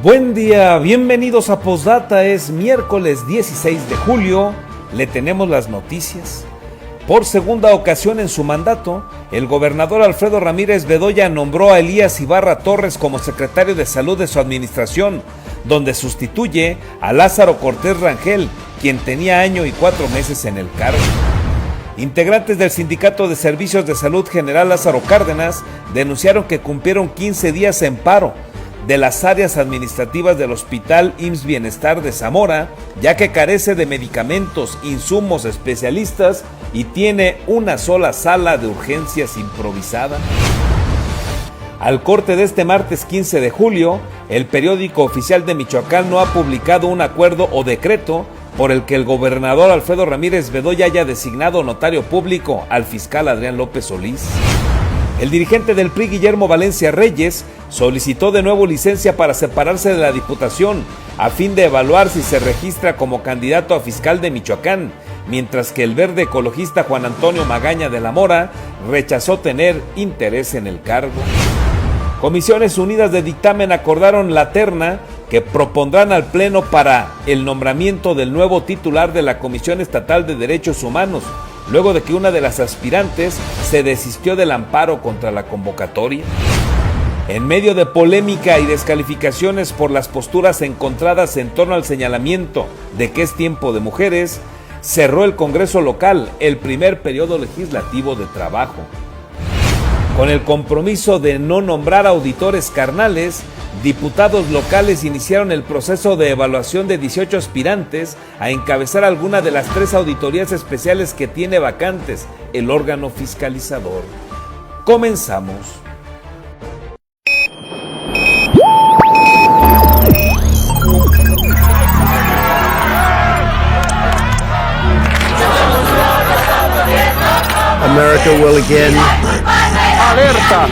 Buen día, bienvenidos a Postdata. Es miércoles 16 de julio, le tenemos las noticias. Por segunda ocasión en su mandato, el gobernador Alfredo Ramírez Bedoya nombró a Elías Ibarra Torres como secretario de Salud de su administración, donde sustituye a Lázaro Cortés Rangel, quien tenía año y 4 meses en el cargo. Integrantes del Sindicato de Servicios de Salud General Lázaro Cárdenas denunciaron que cumplieron 15 días en paro de las áreas administrativas del Hospital IMSS Bienestar de Zamora, ya que carece de medicamentos, insumos, especialistas y tiene una sola sala de urgencias improvisada. Al corte de este martes 15 de julio, el periódico oficial de Michoacán no ha publicado un acuerdo o decreto por el que el gobernador Alfredo Ramírez Bedoya haya designado notario público al fiscal Adrián López Solís. El dirigente del PRI, Guillermo Valencia Reyes, solicitó de nuevo licencia para separarse de la Diputación a fin de evaluar si se registra como candidato a fiscal de Michoacán, mientras que el verde ecologista Juan Antonio Magaña de la Mora rechazó tener interés en el cargo. Comisiones Unidas de Dictamen acordaron la terna que propondrán al Pleno para el nombramiento del nuevo titular de la Comisión Estatal de Derechos Humanos, luego de que una de las aspirantes se desistió del amparo contra la convocatoria. En medio de polémica y descalificaciones por las posturas encontradas en torno al señalamiento de que es tiempo de mujeres, cerró el Congreso local el primer periodo legislativo de trabajo. Con el compromiso de no nombrar auditores carnales, diputados locales iniciaron el proceso de evaluación de 18 aspirantes a encabezar alguna de las 3 auditorías especiales que tiene vacantes el órgano fiscalizador. Comenzamos. America will again. ¡Alerta!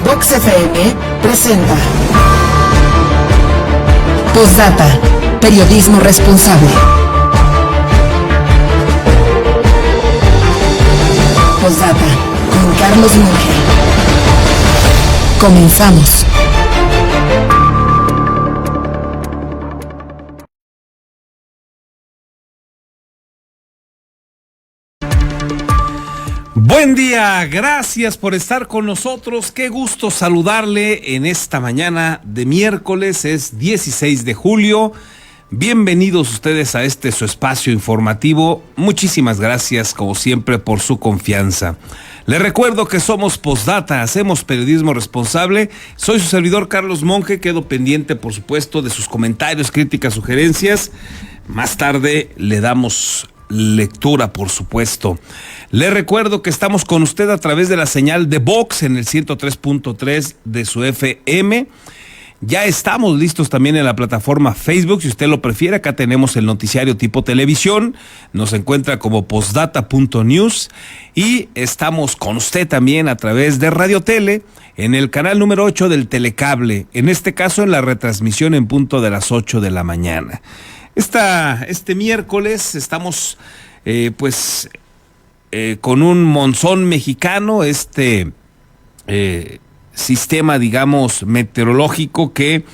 Vox FM presenta Postdata, periodismo responsable. Postdata con Carlos Monge. Comenzamos. Buen día, gracias por estar con nosotros, qué gusto saludarle en esta mañana de miércoles, es 16 de julio, bienvenidos ustedes a este su espacio informativo, muchísimas gracias como siempre por su confianza. Les recuerdo que somos Postdata, hacemos periodismo responsable, soy su servidor Carlos Monge, quedo pendiente por supuesto de sus comentarios, críticas, sugerencias, más tarde le damos lectura, por supuesto. Le recuerdo que estamos con usted a través de la señal de Vox en el 103.3 de su FM. Ya estamos listos también en la plataforma Facebook, si usted lo prefiere. Acá tenemos el noticiario tipo televisión. Nos encuentra como postdata.news. Y estamos con usted también a través de Radio Tele en el canal número 8 del Telecable. En este caso en la retransmisión en punto de las 8 de la mañana. Este miércoles estamos con un monzón mexicano, sistema, digamos, meteorológico que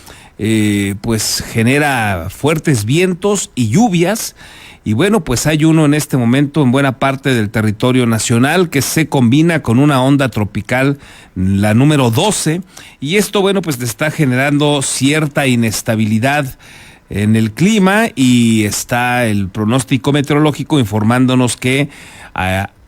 pues genera fuertes vientos y lluvias. Y bueno, pues hay uno en este momento en buena parte del territorio nacional que se combina con una onda tropical, la número 12. Y esto, bueno, pues está generando cierta inestabilidad en el clima y está el pronóstico meteorológico informándonos que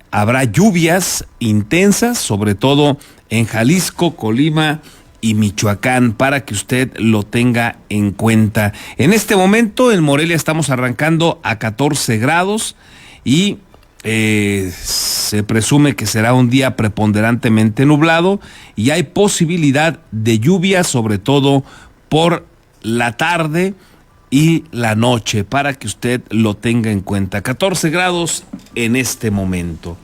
habrá lluvias intensas, sobre todo en Jalisco, Colima y Michoacán, para que usted lo tenga en cuenta. En este momento en Morelia estamos arrancando a 14 grados y se presume que será un día preponderantemente nublado y hay posibilidad de lluvia, sobre todo por la tarde y la noche, para que usted lo tenga en cuenta. 14 grados en este momento.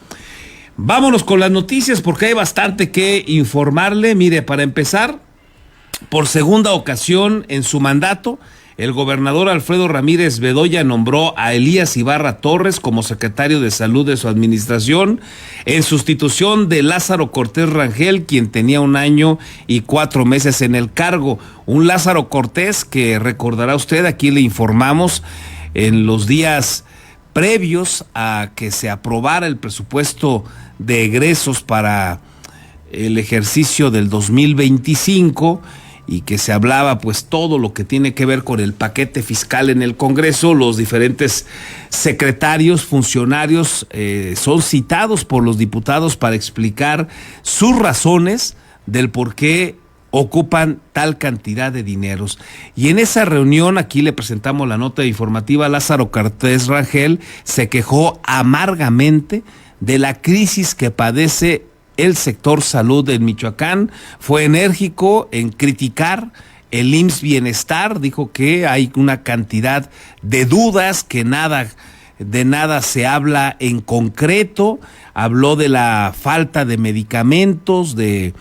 Vámonos con las noticias porque hay bastante que informarle. Mire, para empezar, por segunda ocasión en su mandato, el gobernador Alfredo Ramírez Bedoya nombró a Elías Ibarra Torres como secretario de Salud de su administración, en sustitución de Lázaro Cortés Rangel, quien tenía 1 año y 4 meses en el cargo. Un Lázaro Cortés que, recordará usted, aquí le informamos, en los días previos a que se aprobara el presupuesto de egresos para el ejercicio del 2025, y que se hablaba pues todo lo que tiene que ver con el paquete fiscal en el Congreso, los diferentes secretarios, funcionarios son citados por los diputados para explicar sus razones del por qué ocupan tal cantidad de dineros. Y en esa reunión, aquí le presentamos la nota informativa, Lázaro Cortés Rangel se quejó amargamente de la crisis que padece el sector salud en Michoacán. Fue enérgico en criticar el IMSS Bienestar, dijo que hay una cantidad de dudas, que de nada se habla en concreto. Habló de la falta de medicamentos, de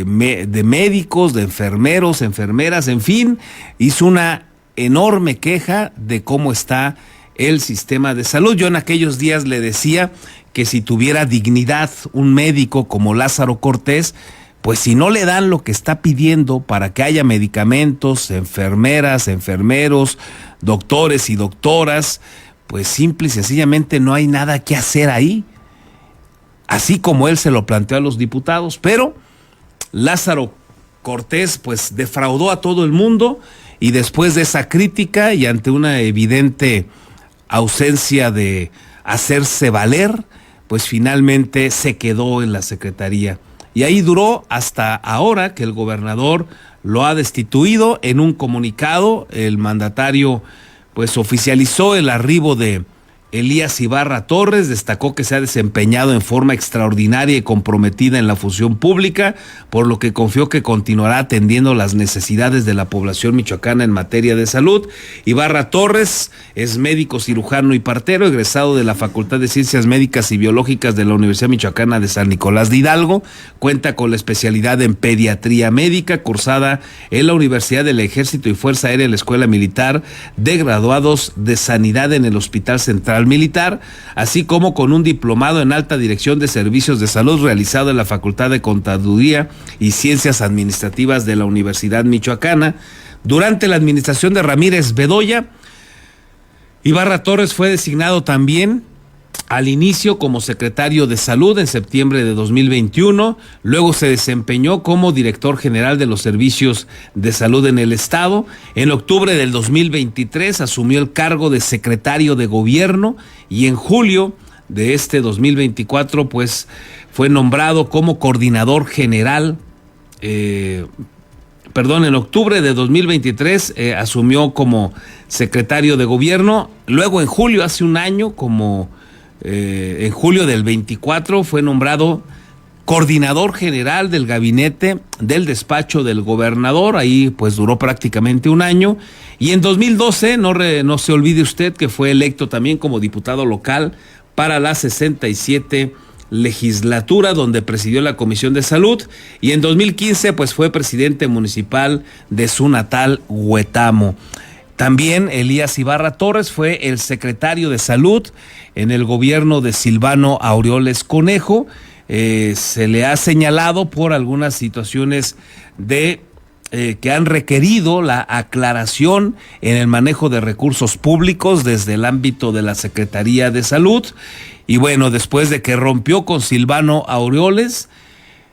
médicos, de enfermeros, enfermeras, en fin, hizo una enorme queja de cómo está el sistema de salud. Yo en aquellos días le decía que si tuviera dignidad un médico como Lázaro Cortés, pues si no le dan lo que está pidiendo para que haya medicamentos, enfermeras, enfermeros, doctores y doctoras, pues simple y sencillamente no hay nada que hacer ahí. Así como él se lo planteó a los diputados, pero Lázaro Cortés pues defraudó a todo el mundo, y después de esa crítica y ante una evidente ausencia de hacerse valer, pues finalmente se quedó en la secretaría. Y ahí duró hasta ahora, que el gobernador lo ha destituido. En un comunicado, el mandatario pues oficializó el arribo de Elías Ibarra Torres, destacó que se ha desempeñado en forma extraordinaria y comprometida en la función pública, por lo que confió que continuará atendiendo las necesidades de la población michoacana en materia de salud. Ibarra Torres es médico cirujano y partero, egresado de la Facultad de Ciencias Médicas y Biológicas de la Universidad Michoacana de San Nicolás de Hidalgo. Cuenta con la especialidad en pediatría médica, cursada en la Universidad del Ejército y Fuerza Aérea en la Escuela Militar de Graduados de Sanidad en el Hospital Central Militar, así como con un diplomado en alta dirección de servicios de salud realizado en la Facultad de Contaduría y Ciencias Administrativas de la Universidad Michoacana. Durante la administración de Ramírez Bedoya, Ibarra Torres fue designado también al inicio como secretario de Salud en septiembre de 2021, luego se desempeñó como director general de los servicios de salud en el estado. En octubre del 2023 asumió el cargo de secretario de gobierno, y en julio de este 2024 pues fue nombrado como coordinador general. En octubre de 2023 asumió como secretario de gobierno, luego en julio, hace un año, en julio del 24 fue nombrado coordinador general del gabinete del despacho del gobernador. Ahí pues duró prácticamente un año, y en 2012 no se olvide usted que fue electo también como diputado local para la 67 legislatura, donde presidió la Comisión de Salud, y en 2015 pues fue presidente municipal de su natal Huetamo. También Elías Ibarra Torres fue el secretario de Salud en el gobierno de Silvano Aureoles Conejo. Se le ha señalado por algunas situaciones que han requerido la aclaración en el manejo de recursos públicos desde el ámbito de la Secretaría de Salud. Y bueno, después de que rompió con Silvano Aureoles,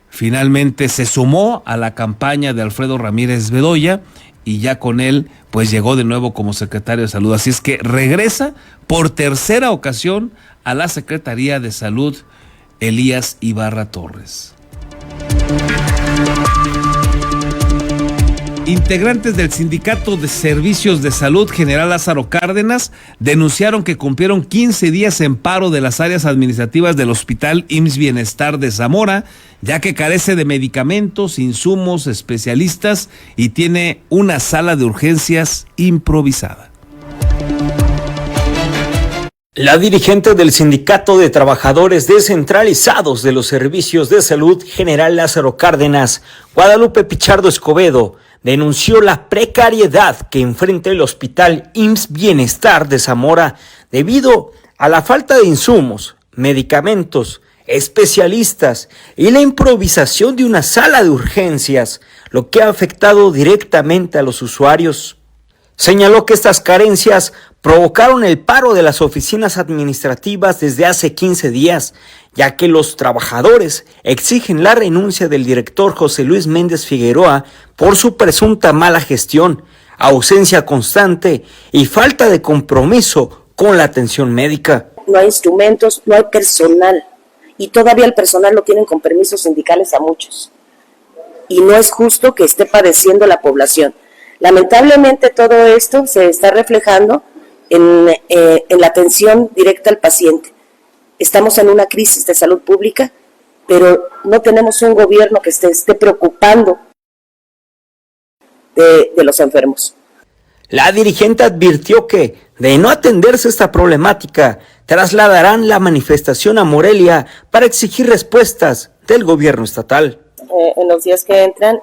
finalmente se sumó a la campaña de Alfredo Ramírez Bedoya, y ya con él pues llegó de nuevo como secretario de Salud. Así es que regresa por tercera ocasión a la Secretaría de Salud Elías Ibarra Torres. Integrantes del Sindicato de Servicios de Salud General Lázaro Cárdenas denunciaron que cumplieron 15 días en paro de las áreas administrativas del Hospital IMSS Bienestar de Zamora, ya que carece de medicamentos, insumos, especialistas y tiene una sala de urgencias improvisada. La dirigente del Sindicato de Trabajadores Descentralizados de los Servicios de Salud General Lázaro Cárdenas, Guadalupe Pichardo Escobedo, denunció la precariedad que enfrenta el Hospital IMSS Bienestar de Zamora debido a la falta de insumos, medicamentos, especialistas y la improvisación de una sala de urgencias, lo que ha afectado directamente a los usuarios. Señaló que estas carencias provocaron el paro de las oficinas administrativas desde hace 15 días, ya que los trabajadores exigen la renuncia del director José Luis Méndez Figueroa por su presunta mala gestión, ausencia constante y falta de compromiso con la atención médica. No hay instrumentos, no hay personal, y todavía el personal lo tienen con permisos sindicales a muchos. Y no es justo que esté padeciendo la población. Lamentablemente todo esto se está reflejando en la atención directa al paciente. Estamos en una crisis de salud pública, pero no tenemos un gobierno que esté preocupando de los enfermos. La dirigente advirtió que, de no atenderse esta problemática, trasladarán la manifestación a Morelia para exigir respuestas del gobierno estatal. En los días que entran,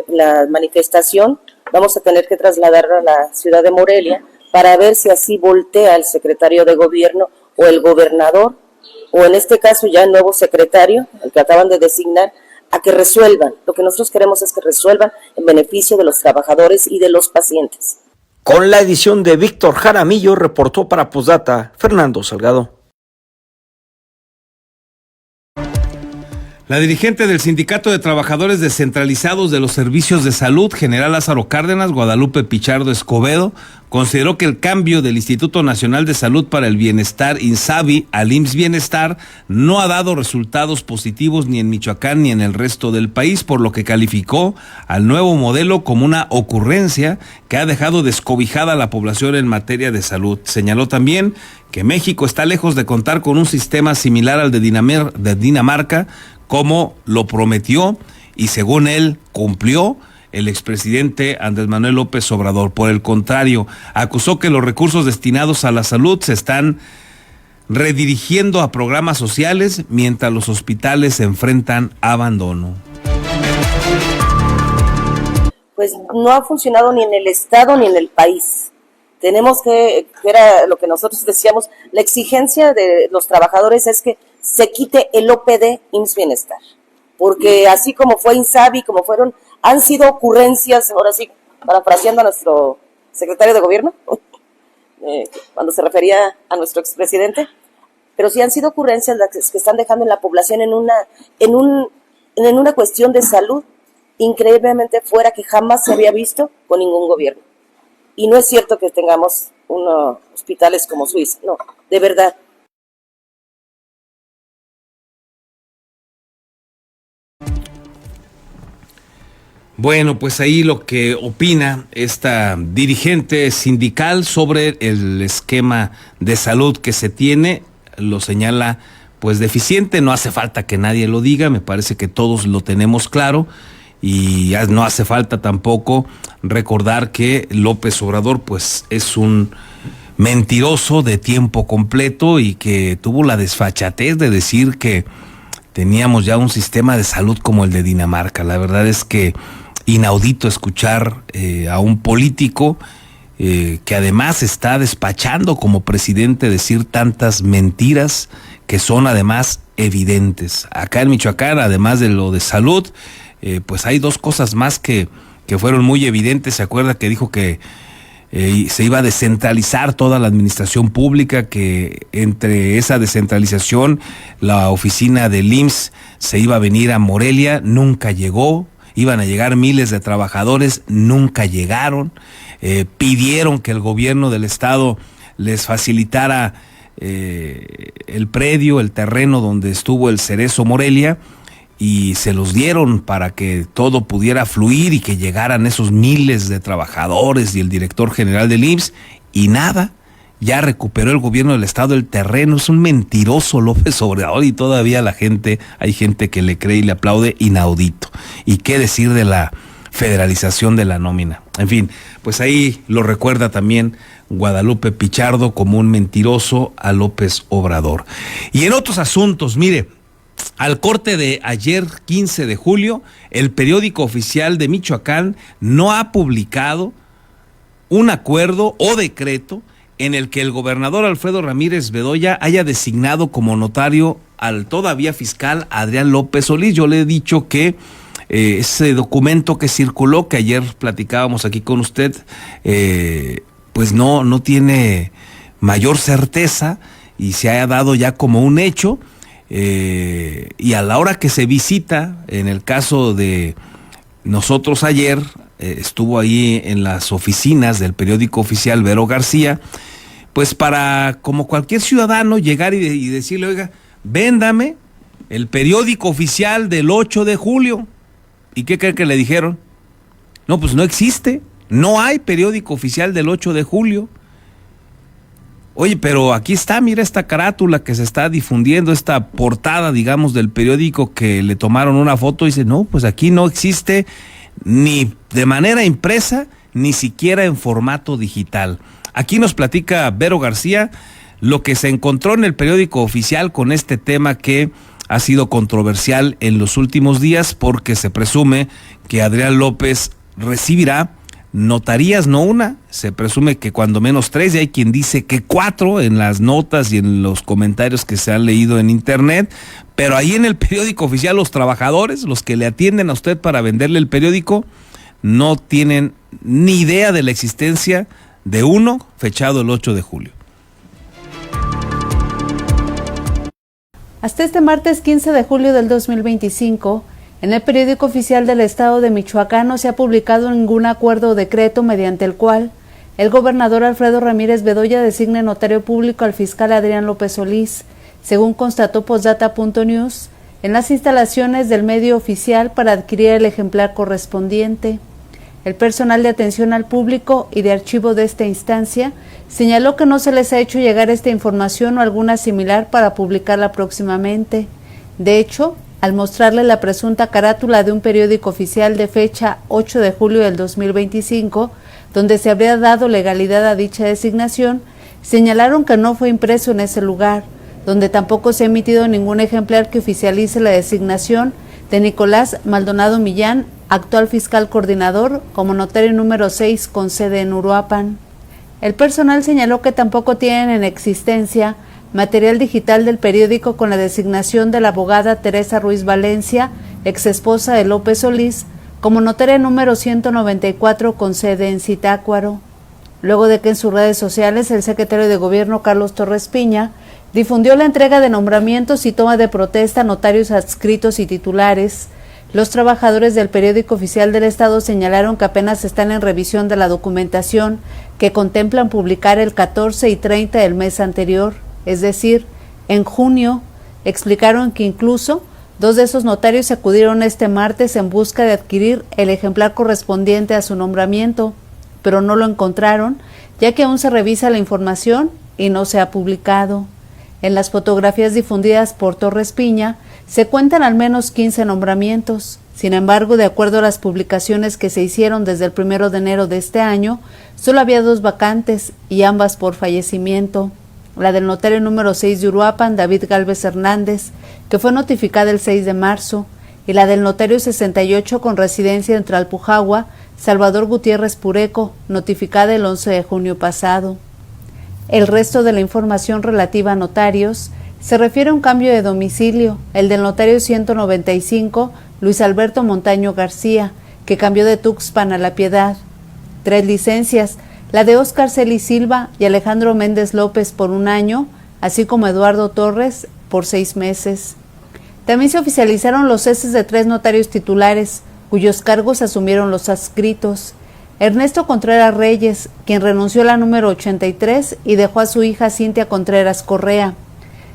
la manifestación vamos a tener que trasladarla a la ciudad de Morelia para ver si así voltea el secretario de gobierno o el gobernador, o en este caso ya el nuevo secretario, el que acaban de designar, a que resuelvan. Lo que nosotros queremos es que resuelvan en beneficio de los trabajadores y de los pacientes. Con la edición de Víctor Jaramillo, reportó para Postdata Fernando Salgado. La dirigente del Sindicato de Trabajadores Descentralizados de los Servicios de Salud, General Lázaro Cárdenas, Guadalupe Pichardo Escobedo, consideró que el cambio del Instituto Nacional de Salud para el Bienestar, INSABI, al IMSS Bienestar, no ha dado resultados positivos ni en Michoacán ni en el resto del país, por lo que calificó al nuevo modelo como una ocurrencia que ha dejado descobijada a la población en materia de salud. Señaló también que México está lejos de contar con un sistema similar al de Dinamarca, como lo prometió y según él cumplió el expresidente Andrés Manuel López Obrador. Por el contrario, acusó que los recursos destinados a la salud se están redirigiendo a programas sociales mientras los hospitales se enfrentan a abandono. Pues no ha funcionado ni en el Estado ni en el país. Tenemos que era lo que nosotros decíamos, la exigencia de los trabajadores es que se quite el OPD IMSS Bienestar, porque así como fue INSABI, como han sido ocurrencias, ahora sí, parafraseando a nuestro secretario de gobierno, cuando se refería a nuestro expresidente, pero sí han sido ocurrencias las que están dejando en la población en una cuestión de salud increíblemente fuera que jamás se había visto con ningún gobierno. Y no es cierto que tengamos unos hospitales como Suiza, no, de verdad. Bueno, pues ahí lo que opina esta dirigente sindical sobre el esquema de salud que se tiene, lo señala pues deficiente, no hace falta que nadie lo diga, me parece que todos lo tenemos claro. Y no hace falta tampoco recordar que López Obrador pues es un mentiroso de tiempo completo y que tuvo la desfachatez de decir que teníamos ya un sistema de salud como el de Dinamarca. La verdad es que inaudito escuchar a un político que además está despachando como presidente decir tantas mentiras que son además evidentes. Acá en Michoacán, además de lo de salud, pues hay dos cosas más que fueron muy evidentes. Se acuerda que dijo que se iba a descentralizar toda la administración pública, que entre esa descentralización la oficina del IMSS se iba a venir a Morelia, nunca llegó. Iban a llegar miles de trabajadores, nunca llegaron. Pidieron que el gobierno del estado les facilitara el predio, el terreno donde estuvo el Cerezo Morelia, y se los dieron para que todo pudiera fluir y que llegaran esos miles de trabajadores y el director general del IMSS, y nada. Ya recuperó el gobierno del estado el terreno. Es un mentiroso López Obrador y todavía hay gente que le cree y le aplaude. Inaudito. Y qué decir de la federalización de la nómina. En fin, pues ahí lo recuerda también Guadalupe Pichardo como un mentiroso a López Obrador. Y en otros asuntos, mire, al corte de ayer 15 de julio, el periódico oficial de Michoacán no ha publicado un acuerdo o decreto en el que el gobernador Alfredo Ramírez Bedoya haya designado como notario al todavía fiscal Adrián López Solís. Yo le he dicho que ese documento que circuló, que ayer platicábamos aquí con usted, pues no tiene mayor certeza y se haya dado ya como un hecho, y a la hora que se visita, en el caso de nosotros ayer, estuvo ahí en las oficinas del periódico oficial Vero García, pues para, como cualquier ciudadano, llegar y decirle, oiga, véndame el periódico oficial del 8 de julio. ¿Y qué cree que le dijeron? No, pues no existe, no hay periódico oficial del 8 de julio. Oye, pero aquí está, mira esta carátula que se está difundiendo, esta portada, digamos, del periódico, que le tomaron una foto y dice, no, pues aquí no existe ni de manera impresa, ni siquiera en formato digital. Aquí nos platica Vero García lo que se encontró en el periódico oficial con este tema que ha sido controversial en los últimos días, porque se presume que Adrián López recibirá notarías, no una, se presume que cuando menos 3, y hay quien dice que 4 en las notas y en los comentarios que se han leído en internet, pero ahí en el periódico oficial los trabajadores, los que le atienden a usted para venderle el periódico, no tienen ni idea de la existencia de uno fechado el 8 de julio. Hasta este martes 15 de julio del 2025, en el periódico oficial del Estado de Michoacán no se ha publicado ningún acuerdo o decreto mediante el cual el gobernador Alfredo Ramírez Bedoya designe notario público al fiscal Adrián López Solís, según constató Postdata.news, en las instalaciones del medio oficial para adquirir el ejemplar correspondiente. El personal de atención al público y de archivo de esta instancia señaló que no se les ha hecho llegar esta información o alguna similar para publicarla próximamente. De hecho, al mostrarle la presunta carátula de un periódico oficial de fecha 8 de julio del 2025, donde se habría dado legalidad a dicha designación, señalaron que no fue impreso en ese lugar, donde tampoco se ha emitido ningún ejemplar que oficialice la designación de Nicolás Maldonado Millán, actual fiscal coordinador, como notario número 6 con sede en Uruapan. El personal señaló que tampoco tienen en existencia material digital del periódico con la designación de la abogada Teresa Ruiz Valencia, ex esposa de López Solís, como notaria número 194 con sede en Zitácuaro. Luego de que en sus redes sociales el secretario de Gobierno Carlos Torres Piña difundió la entrega de nombramientos y toma de protesta a notarios adscritos y titulares, los trabajadores del periódico oficial del Estado señalaron que apenas están en revisión de la documentación que contemplan publicar el 14 y 30 del mes anterior, es decir, en junio. Explicaron que incluso 2 de esos notarios acudieron este martes en busca de adquirir el ejemplar correspondiente a su nombramiento, pero no lo encontraron, ya que aún se revisa la información y no se ha publicado. En las fotografías difundidas por Torres Piña se cuentan al menos 15 nombramientos. Sin embargo, de acuerdo a las publicaciones que se hicieron desde el 1 de enero de este año, solo había 2 vacantes y ambas por fallecimiento. La del notario número 6 de Uruapan, David Gálvez Hernández, que fue notificada el 6 de marzo, y la del notario 68 con residencia en Tlalpujahua, Salvador Gutiérrez Pureco, notificada el 11 de junio pasado. El resto de la información relativa a notarios se refiere a un cambio de domicilio, el del notario 195, Luis Alberto Montaño García, que cambió de Tuxpan a La Piedad. 3 licencias, la de Óscar Celis Silva y Alejandro Méndez López por 1 año, así como Eduardo Torres por 6 meses. También se oficializaron los ceses de 3 notarios titulares, cuyos cargos asumieron los adscritos. Ernesto Contreras Reyes, quien renunció a la número 83 y dejó a su hija Cintia Contreras Correa.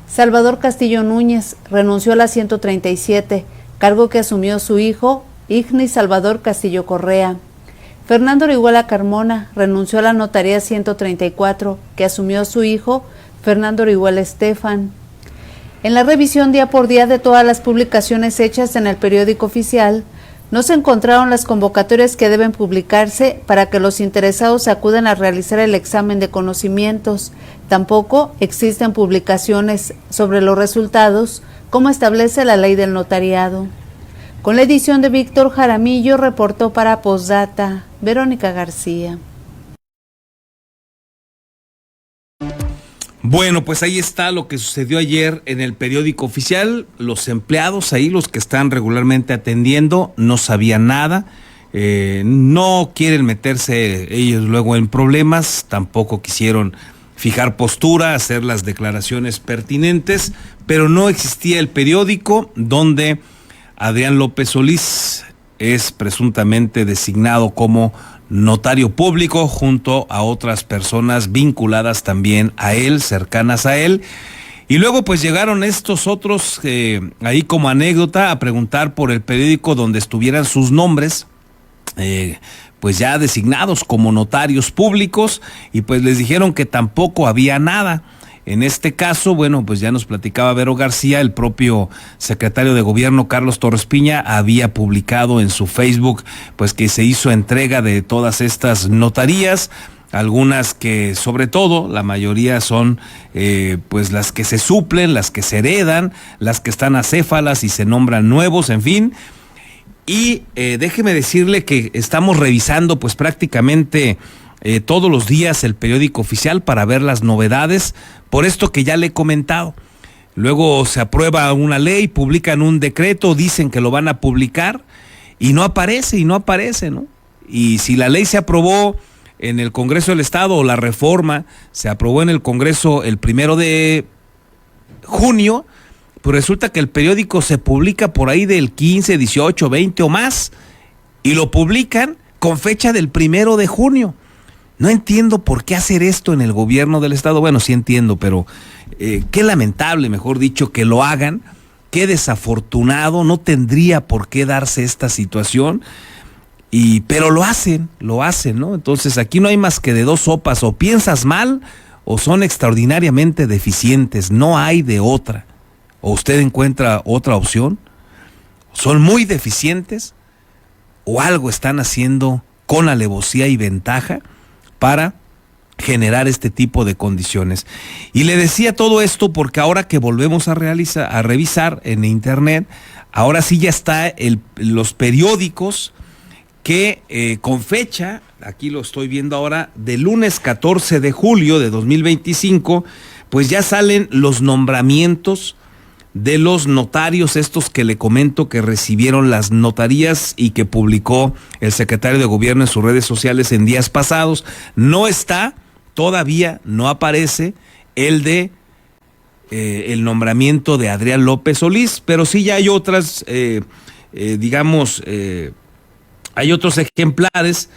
Salvador Castillo Núñez renunció a la 137, cargo que asumió su hijo, Ignis Salvador Castillo Correa. Fernando Orihuela Carmona renunció a la notaría 134, que asumió su hijo, Fernando Orihuela Estefan. En la revisión día por día de todas las publicaciones hechas en el periódico oficial, no se encontraron las convocatorias que deben publicarse para que los interesados acudan a realizar el examen de conocimientos. Tampoco existen publicaciones sobre los resultados como establece la ley del notariado. Con la edición de Víctor Jaramillo, reportó para Postdata Verónica García. Bueno, pues ahí está lo que sucedió ayer en el periódico oficial. Los empleados ahí, los que están regularmente atendiendo, no sabían nada. No quieren meterse ellos luego en problemas, tampoco quisieron fijar postura, hacer las declaraciones pertinentes, pero no existía el periódico donde Adrián López Solís es presuntamente designado como notario público junto a otras personas vinculadas también a él, cercanas a él. Y luego pues llegaron estos otros ahí como anécdota a preguntar por el periódico donde estuvieran sus nombres, pues ya designados como notarios públicos, y pues les dijeron que tampoco había nada. En este caso, bueno, pues ya nos platicaba Vero García, el propio secretario de Gobierno Carlos Torres Piña había publicado en su Facebook pues que se hizo entrega de todas estas notarías, algunas que sobre todo, la mayoría son pues las que se suplen, las que se heredan, las que están acéfalas y se nombran nuevos, en fin. Y déjeme decirle que estamos revisando pues prácticamente todos los días el periódico oficial para ver las novedades, por esto que ya le he comentado. Luego se aprueba una ley, publican un decreto, dicen que lo van a publicar y no aparece, ¿no? Y si la ley se aprobó en el Congreso del Estado o la reforma se aprobó en el Congreso el 1 de junio, pues resulta que el periódico se publica por ahí del 15, 18, 20 o más, y lo publican con fecha del 1 de junio. No entiendo por qué hacer esto en el gobierno del Estado. Bueno, sí entiendo, pero qué lamentable, mejor dicho, que lo hagan. Qué desafortunado, no tendría por qué darse esta situación. Pero lo hacen, ¿no? Entonces aquí no hay más que de dos sopas: o piensas mal o son extraordinariamente deficientes, no hay de otra. ¿O usted encuentra otra opción? ¿Son muy deficientes? ¿O algo están haciendo con alevosía y ventaja para generar este tipo de condiciones? Y le decía todo esto porque ahora que volvemos a revisar en internet, ahora sí ya está los periódicos que con fecha, aquí lo estoy viendo ahora, de lunes 14 de julio de 2025, pues ya salen los nombramientos de los notarios, estos que le comento que recibieron las notarías y que publicó el secretario de Gobierno en sus redes sociales en días pasados. No está, todavía no aparece el nombramiento de Adrián López Solís, pero sí ya hay otras, hay otros ejemplares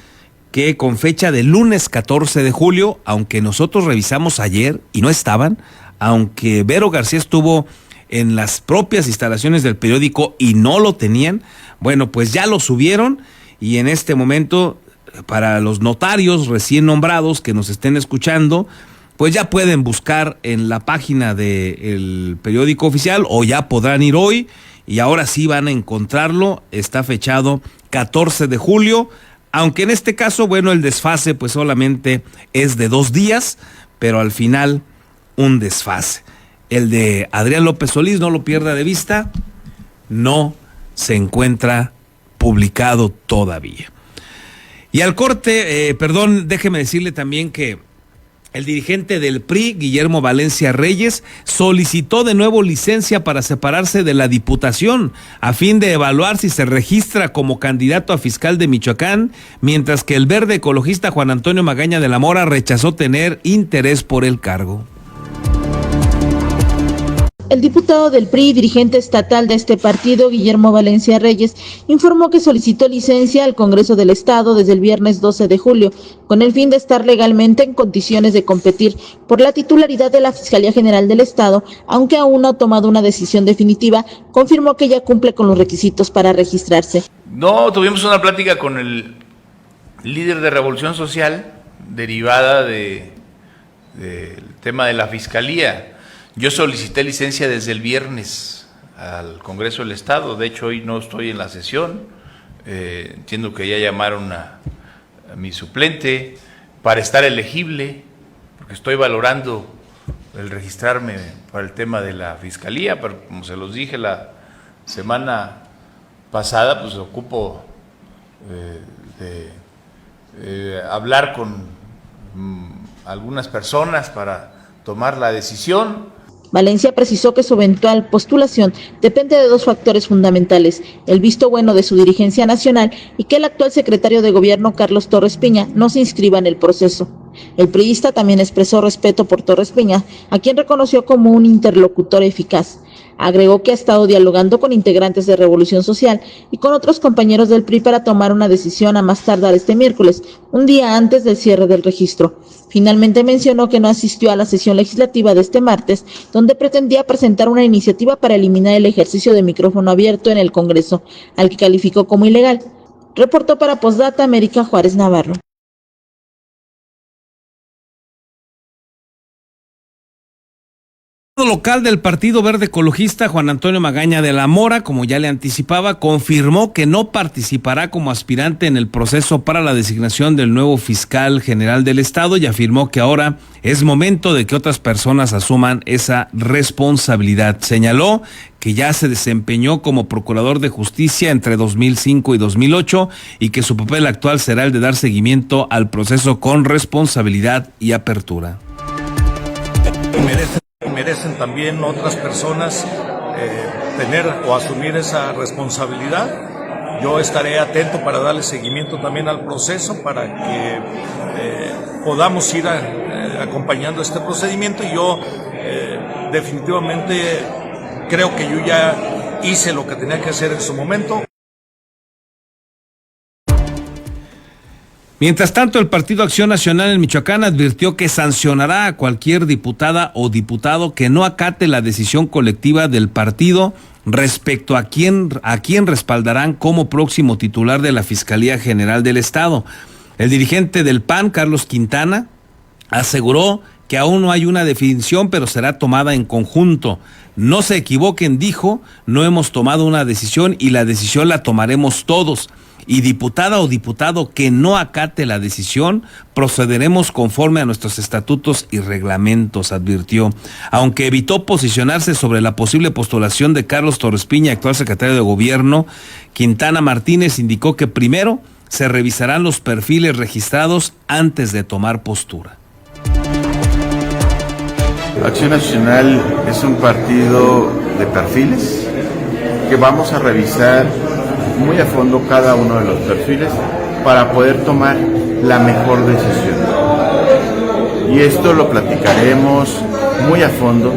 que con fecha de lunes 14 de julio, aunque nosotros revisamos ayer y no estaban, aunque Vero García estuvo en las propias instalaciones del periódico y no lo tenían, bueno, pues ya lo subieron, y en este momento, para los notarios recién nombrados que nos estén escuchando, pues ya pueden buscar en la página del periódico oficial, o ya podrán ir hoy, y ahora sí van a encontrarlo. Está fechado 14 de julio, aunque en este caso, bueno, el desfase pues solamente es de 2 días, pero al final un desfase. El de Adrián López Solís, no lo pierda de vista, no se encuentra publicado todavía. Y al corte, déjeme decirle también que el dirigente del PRI, Guillermo Valencia Reyes, solicitó de nuevo licencia para separarse de la diputación a fin de evaluar si se registra como candidato a fiscal de Michoacán, mientras que el verde ecologista Juan Antonio Magaña de la Mora rechazó tener interés por el cargo. El diputado del PRI y dirigente estatal de este partido, Guillermo Valencia Reyes, informó que solicitó licencia al Congreso del Estado desde el viernes 12 de julio, con el fin de estar legalmente en condiciones de competir por la titularidad de la Fiscalía General del Estado, aunque aún no ha tomado una decisión definitiva. Confirmó que ya cumple con los requisitos para registrarse. No, tuvimos una plática con el líder de Revolución Social, derivada del tema de la Fiscalía. Yo solicité licencia desde el viernes al Congreso del Estado. De hecho, hoy no estoy en la sesión. Entiendo que ya llamaron a mi suplente para estar elegible, porque estoy valorando el registrarme para el tema de la fiscalía, pero como se los dije la semana pasada, pues ocupo de hablar con algunas personas para tomar la decisión. Valencia precisó que su eventual postulación depende de 2 factores fundamentales: el visto bueno de su dirigencia nacional y que el actual secretario de Gobierno, Carlos Torres Piña, no se inscriba en el proceso. El priista también expresó respeto por Torres Piña, a quien reconoció como un interlocutor eficaz. Agregó que ha estado dialogando con integrantes de Revolución Social y con otros compañeros del PRI para tomar una decisión a más tardar este miércoles, un día antes del cierre del registro. Finalmente mencionó que no asistió a la sesión legislativa de este martes, donde pretendía presentar una iniciativa para eliminar el ejercicio de micrófono abierto en el Congreso, al que calificó como ilegal. Reportó para Postdata América Juárez Navarro. Local del Partido Verde Ecologista, Juan Antonio Magaña de la Mora, como ya le anticipaba, confirmó que no participará como aspirante en el proceso para la designación del nuevo fiscal general del Estado y afirmó que ahora es momento de que otras personas asuman esa responsabilidad. Señaló que ya se desempeñó como procurador de justicia entre 2005 y 2008 y que su papel actual será el de dar seguimiento al proceso con responsabilidad y apertura. Merecen también otras personas tener o asumir esa responsabilidad. Yo estaré atento para darle seguimiento también al proceso para que podamos ir acompañando este procedimiento. Y yo definitivamente creo que yo ya hice lo que tenía que hacer en su momento. Mientras tanto, el Partido Acción Nacional en Michoacán advirtió que sancionará a cualquier diputada o diputado que no acate la decisión colectiva del partido respecto a quién respaldarán como próximo titular de la Fiscalía General del Estado. El dirigente del PAN, Carlos Quintana, aseguró que aún no hay una definición, pero será tomada en conjunto. No se equivoquen, dijo, no hemos tomado una decisión y la decisión la tomaremos todos. Y diputada o diputado que no acate la decisión, procederemos conforme a nuestros estatutos y reglamentos, advirtió. Aunque evitó posicionarse sobre la posible postulación de Carlos Torres Piña, actual secretario de Gobierno, Quintana Martínez indicó que primero se revisarán los perfiles registrados antes de tomar postura. Acción Nacional es un partido de perfiles que vamos a revisar muy a fondo cada uno de los perfiles para poder tomar la mejor decisión. Y esto lo platicaremos muy a fondo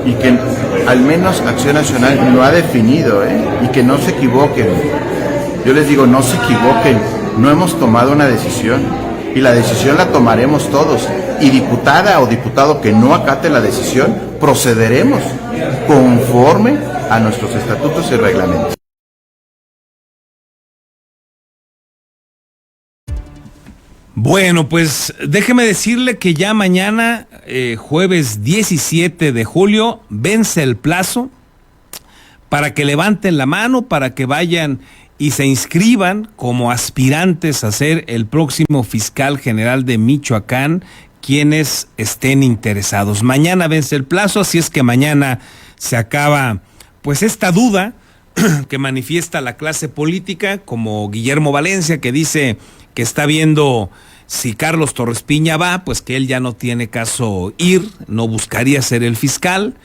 y que al menos Acción Nacional lo ha definido, y que no se equivoquen. Yo les digo, no se equivoquen, no hemos tomado una decisión y la decisión la tomaremos todos. Y diputada o diputado que no acate la decisión, procederemos conforme a nuestros estatutos y reglamentos. Bueno, pues déjeme decirle que ya mañana, jueves 17 de julio, vence el plazo para que levanten la mano, para que vayan y se inscriban como aspirantes a ser el próximo fiscal general de Michoacán, quienes estén interesados. Mañana vence el plazo, así es que mañana se acaba pues esta duda que manifiesta la clase política, como Guillermo Valencia, que dice que está viendo si Carlos Torres Piña va, pues que él ya no tiene caso ir, no buscaría ser el fiscal,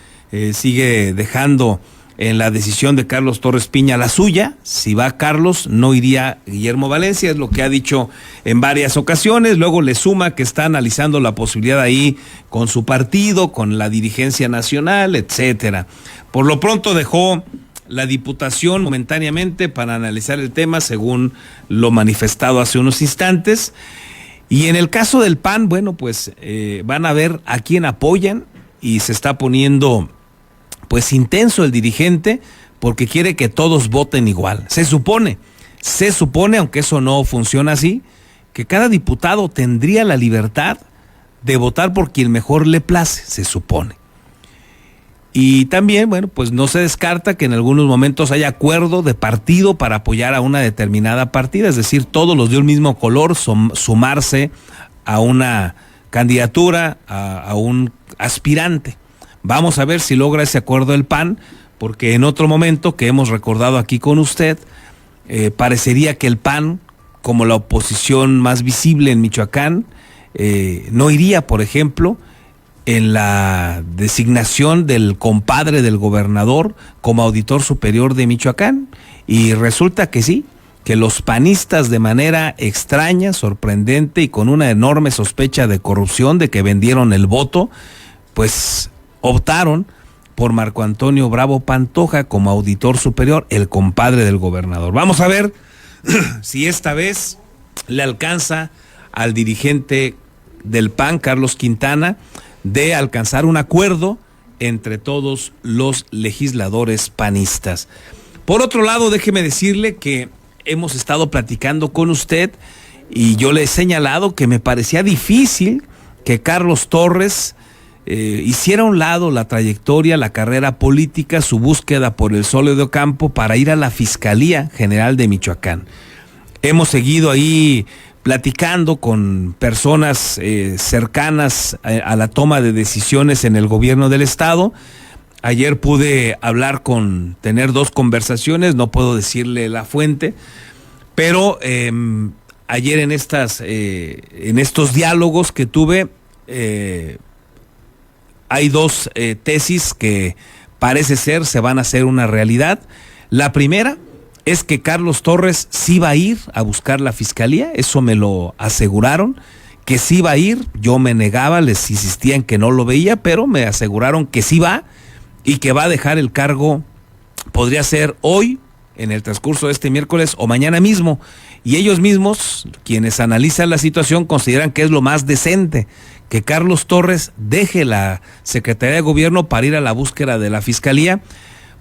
sigue dejando en la decisión de Carlos Torres Piña la suya. Si va Carlos, no iría Guillermo Valencia, es lo que ha dicho en varias ocasiones. Luego le suma que está analizando la posibilidad ahí con su partido, con la dirigencia nacional, etcétera. Por lo pronto dejó la diputación momentáneamente para analizar el tema, según lo manifestado hace unos instantes. Y en el caso del PAN, bueno, pues van a ver a quién apoyan, y se está poniendo pues intenso el dirigente porque quiere que todos voten igual. Se supone, aunque eso no funciona así, que cada diputado tendría la libertad de votar por quien mejor le place, se supone. Y también, bueno, pues no se descarta que en algunos momentos haya acuerdo de partido para apoyar a una determinada partida, es decir, todos los de un mismo color, sumarse a una candidatura a un aspirante. Vamos a ver si logra ese acuerdo el PAN, porque en otro momento que hemos recordado aquí con usted, parecería que el PAN, como la oposición más visible en Michoacán, no iría, por ejemplo, en la designación del compadre del gobernador como auditor superior de Michoacán, y resulta que sí, que los panistas, de manera extraña, sorprendente y con una enorme sospecha de corrupción, de que vendieron el voto, pues optaron por Marco Antonio Bravo Pantoja como auditor superior, el compadre del gobernador. Vamos a ver si esta vez le alcanza al dirigente del PAN, Carlos Quintana, de alcanzar un acuerdo entre todos los legisladores panistas. Por otro lado, déjeme decirle que hemos estado platicando con usted y yo le he señalado que me parecía difícil que Carlos Torres hiciera a un lado la trayectoria, la carrera política, su búsqueda por el sólido campo para ir a la Fiscalía General de Michoacán. Hemos seguido ahí platicando con personas cercanas a la toma de decisiones en el gobierno del estado. Ayer pude tener 2 conversaciones, no puedo decirle la fuente, pero ayer en estos diálogos que tuve, hay 2 tesis que parece ser se van a hacer una realidad. La primera es que Carlos Torres sí va a ir a buscar la fiscalía, eso me lo aseguraron, que sí va a ir. Yo me negaba, les insistía en que no lo veía, pero me aseguraron que sí va y que va a dejar el cargo, podría ser hoy, en el transcurso de este miércoles o mañana mismo. Y ellos mismos, quienes analizan la situación, consideran que es lo más decente que Carlos Torres deje la Secretaría de Gobierno para ir a la búsqueda de la Fiscalía,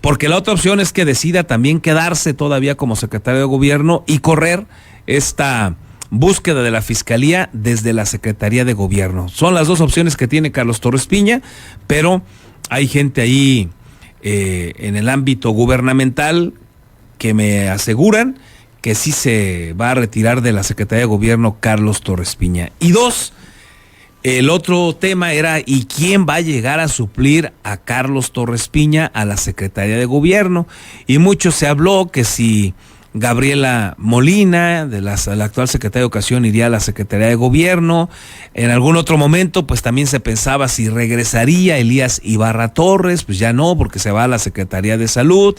porque la otra opción es que decida también quedarse todavía como secretario de Gobierno y correr esta búsqueda de la Fiscalía desde la Secretaría de Gobierno. Son las 2 opciones que tiene Carlos Torres Piña, pero hay gente ahí en el ámbito gubernamental que me aseguran que sí se va a retirar de la Secretaría de Gobierno Carlos Torres Piña. Y 2, el otro tema era, ¿y quién va a llegar a suplir a Carlos Torres Piña a la Secretaría de Gobierno? Y mucho se habló que si Gabriela Molina, la actual secretaria de Educación, iría a la Secretaría de Gobierno. En algún otro momento, pues también se pensaba si regresaría Elías Ibarra Torres, pues ya no, porque se va a la Secretaría de Salud.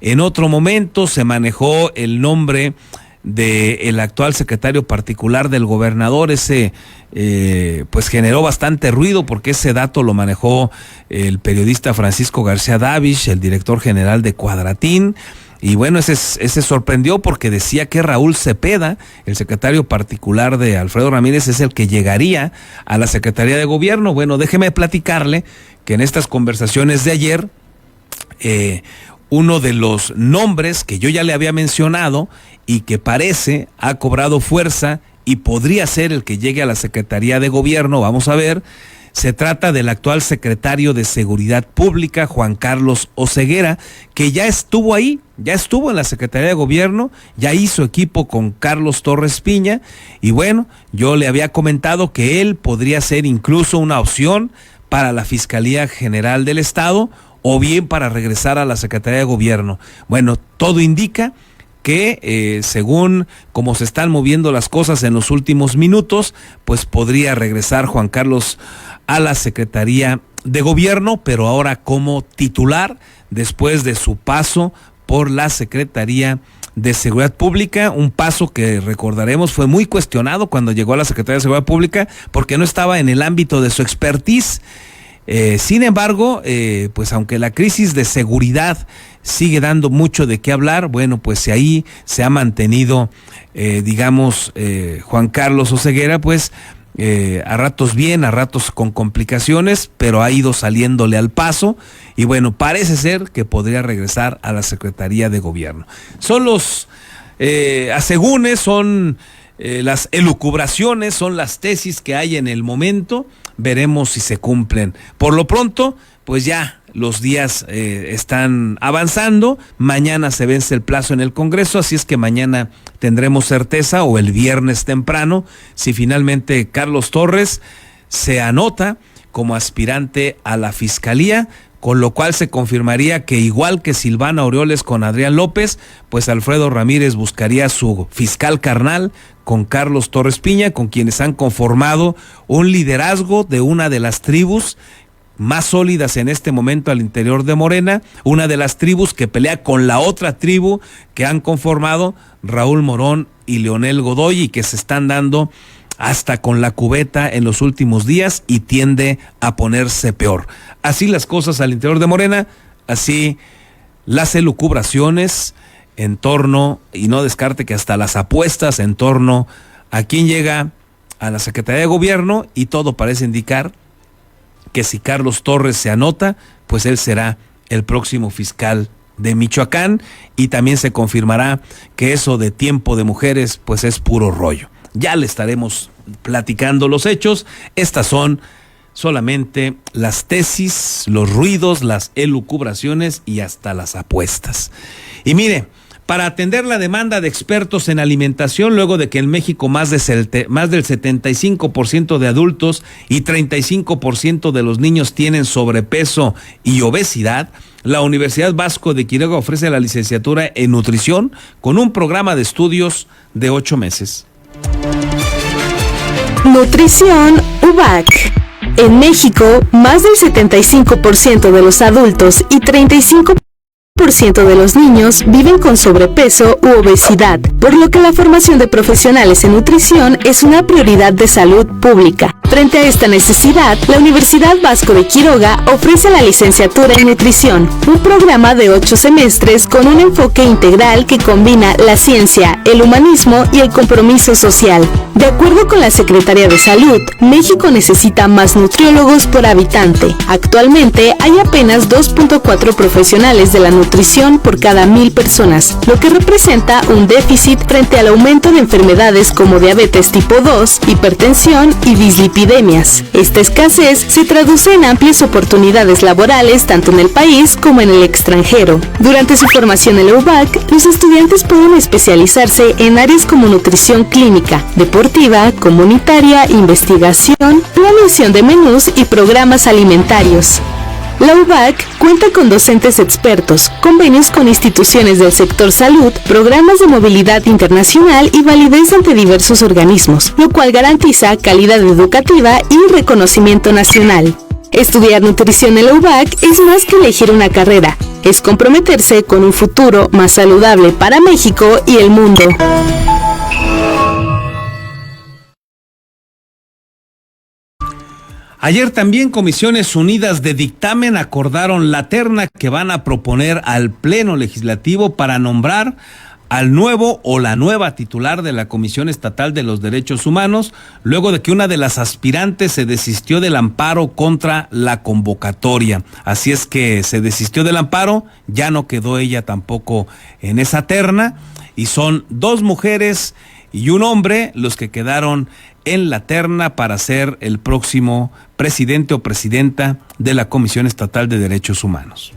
En otro momento se manejó el nombre del actual secretario particular del gobernador. Ese pues generó bastante ruido porque ese dato lo manejó el periodista Francisco García Davis, el director general de Cuadratín. Y bueno, ese sorprendió porque decía que Raúl Cepeda, el secretario particular de Alfredo Ramírez, es el que llegaría a la Secretaría de Gobierno. Bueno, déjeme platicarle que en estas conversaciones de ayer, uno de los nombres que yo ya le había mencionado y que parece ha cobrado fuerza y podría ser el que llegue a la Secretaría de Gobierno, vamos a ver, se trata del actual secretario de Seguridad Pública, Juan Carlos Oseguera, que ya estuvo ahí, ya estuvo en la Secretaría de Gobierno, ya hizo equipo con Carlos Torres Piña, y bueno, yo le había comentado que él podría ser incluso una opción para la Fiscalía General del Estado, o bien para regresar a la Secretaría de Gobierno. Bueno, todo indica que según cómo se están moviendo las cosas en los últimos minutos, pues podría regresar Juan Carlos a la Secretaría de Gobierno, pero ahora como titular, después de su paso por la Secretaría de Seguridad Pública, un paso que recordaremos fue muy cuestionado cuando llegó a la Secretaría de Seguridad Pública, porque no estaba en el ámbito de su expertise. Sin embargo, pues aunque la crisis de seguridad sigue dando mucho de qué hablar, bueno, pues ahí se ha mantenido, Juan Carlos Oseguera, pues a ratos bien, a ratos con complicaciones, pero ha ido saliéndole al paso y bueno, parece ser que podría regresar a la Secretaría de Gobierno. Son los asegúnes, son las elucubraciones, son las tesis que hay en el momento. Veremos si se cumplen. Por lo pronto, pues ya los días están avanzando. Mañana se vence el plazo en el Congreso, así es que mañana tendremos certeza, o el viernes temprano, si finalmente Carlos Torres se anota como aspirante a la fiscalía, con lo cual se confirmaría que igual que Silvana Aureoles con Adrián López, pues Alfredo Ramírez buscaría su fiscal carnal con Carlos Torres Piña, con quienes han conformado un liderazgo de una de las tribus más sólidas en este momento al interior de Morena, una de las tribus que pelea con la otra tribu que han conformado Raúl Morón y Leonel Godoy, y que se están dando hasta con la cubeta en los últimos días y tiende a ponerse peor. Así las cosas al interior de Morena, así las elucubraciones en torno, y no descarte que hasta las apuestas en torno a quién llega a la Secretaría de Gobierno, y todo parece indicar que si Carlos Torres se anota, pues él será el próximo fiscal de Michoacán, y también se confirmará que eso de tiempo de mujeres pues es puro rollo. Ya le estaremos platicando los hechos. Estas son solamente las tesis, los ruidos, las elucubraciones y hasta las apuestas. Y mire, para atender la demanda de expertos en alimentación, luego de que en México más del 75% de adultos y 35% de los niños tienen sobrepeso y obesidad, la Universidad Vasco de Quiroga ofrece la licenciatura en nutrición con un programa de estudios de 8 meses. Nutrición UVAC. En México, más del 75% de los adultos y 35% de los niños viven con sobrepeso u obesidad, por lo que la formación de profesionales en nutrición es una prioridad de salud pública. Frente a esta necesidad, la Universidad Vasco de Quiroga ofrece la licenciatura en nutrición, un programa de 8 semestres con un enfoque integral que combina la ciencia, el humanismo y el compromiso social. De acuerdo con la Secretaría de Salud, México necesita más nutriólogos por habitante. Actualmente hay apenas 2.4 profesionales de la nutrición por cada 1,000 personas, lo que representa un déficit frente al aumento de enfermedades como diabetes tipo 2, hipertensión y dislipidemias. Esta escasez se traduce en amplias oportunidades laborales tanto en el país como en el extranjero. Durante su formación en la UVAC, los estudiantes pueden especializarse en áreas como nutrición clínica, deportiva, comunitaria, investigación, planeación de menús y programas alimentarios. La UVAC cuenta con docentes expertos, convenios con instituciones del sector salud, programas de movilidad internacional y validez ante diversos organismos, lo cual garantiza calidad educativa y reconocimiento nacional. Estudiar nutrición en la UVAC es más que elegir una carrera, es comprometerse con un futuro más saludable para México y el mundo. Ayer también Comisiones Unidas de Dictamen acordaron la terna que van a proponer al Pleno Legislativo para nombrar al nuevo o la nueva titular de la Comisión Estatal de los Derechos Humanos, luego de que una de las aspirantes se desistió del amparo contra la convocatoria. Así es que se desistió del amparo, ya no quedó ella tampoco en esa terna, y son 2 mujeres y un hombre los que quedaron en la terna para ser el próximo presidente o presidenta de la Comisión Estatal de Derechos Humanos.